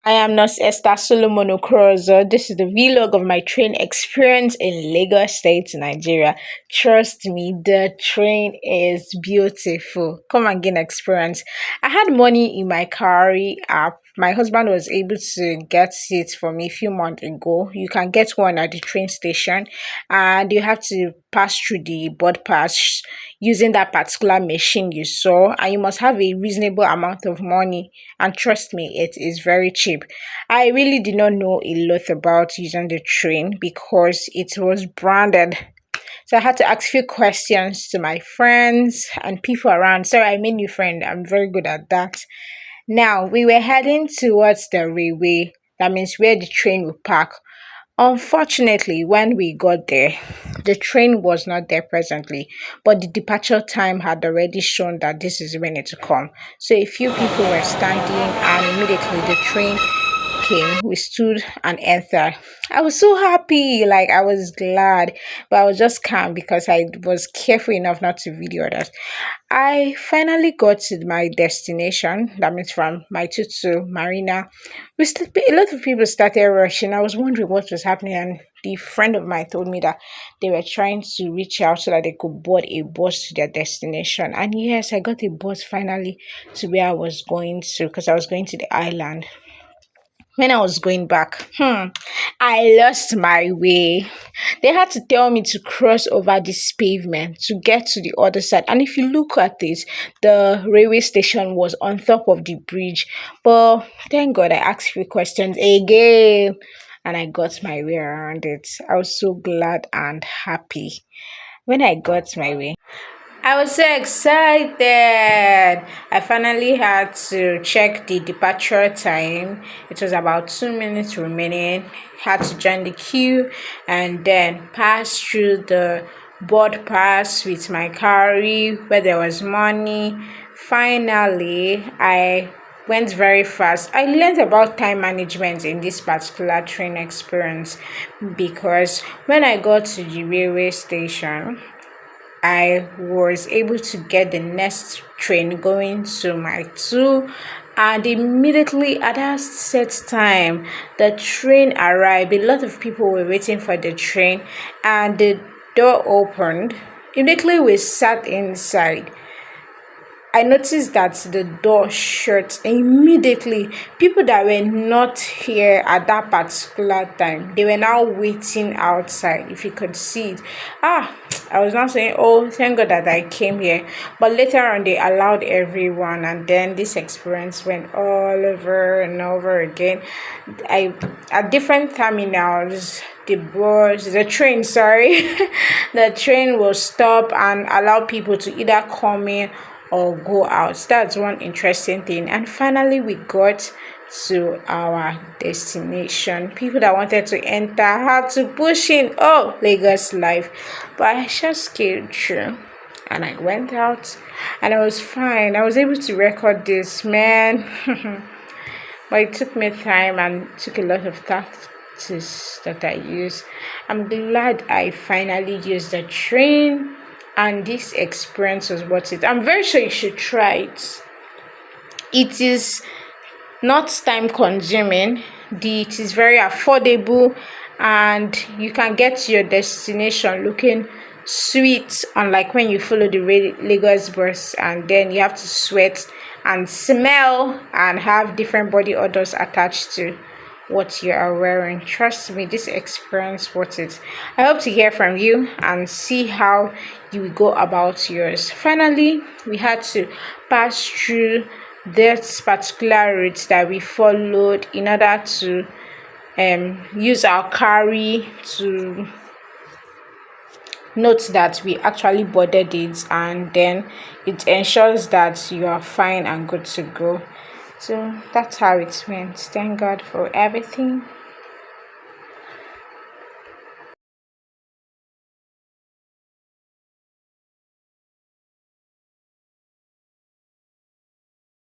I am Nurse Esther Solomon-Okorozo. This is the vlog of my train experience in Lagos State, Nigeria. Trust me, the train is beautiful. Come and gain experience. I had money in my Kari app. My husband was able to get seats for me a few months ago. You can get one at the train station, and you have to pass through the board pass using that particular machine you saw, and you must have a reasonable amount of money, and trust me, it is very cheap. I really did not know a lot about using the train because it was branded, so I had to ask a few questions to my friends and people around. So I made new friend. I'm very good at that. Now we were heading towards the railway. That means where the train will park. Unfortunately, when we got there, the train was not there presently, but the departure time had already shown that this is when it to come. So a few people were standing, and immediately the train came. We stood and entered. I was so happy, like I was glad, but I was just calm because I was careful enough not to video others. I finally got to my destination. That means from my to Marina. A lot of people started rushing. I was wondering what was happening, and the friend of mine told me that they were trying to reach out so that they could board a bus to their destination. And yes, I got a bus finally to where I was going to, because I was going to the island. When I was going back, I lost my way. They had to tell me to cross over this pavement to get to the other side. And if you look at it, the railway station was on top of the bridge. But thank God I asked few questions again, and I got my way around it. I was so glad and happy when I got my way. I was so excited. I finally had to check the departure time. It was about 2 minutes remaining. Had to join the queue and then pass through the board pass with my carry where there was money. Finally, I went very fast. I learned about time management in this particular train experience because when I got to the railway station, I was able to get the next train going to my two, and immediately at that set time, the train arrived. A lot of people were waiting for the train, and the door opened. Immediately, we sat inside. I noticed that the door shut immediately. People that were not here at that particular time, they were now waiting outside. If you could see it, I was not saying, "Oh, thank God that I came here." But later on, they allowed everyone, and then this experience went all over and over again. I at different terminals, the train, sorry, the train will stop and allow people to either come in or go out. That's one interesting thing. And finally, we got to our destination. People that wanted to enter had to push in. Oh, Lagos life. But I just scaled through and I went out and I was fine. I was able to record this, man. But it took me time and took a lot of tactics that I used. I'm glad I finally used the train, and this experience was worth it. I'm very sure you should try it. It is not time consuming, it is very affordable, and you can get to your destination looking sweet, unlike when you follow the Lagos bus and then you have to sweat and smell and have different body odors attached to what you are wearing. Trust me, this experience worth it. I hope to hear from you and see how you will go about yours. Finally, we had to pass through this particular route that we followed in order to use our carry to note that we actually boarded it, and then it ensures that you are fine and good to go. So that's how it went. Thank God for everything.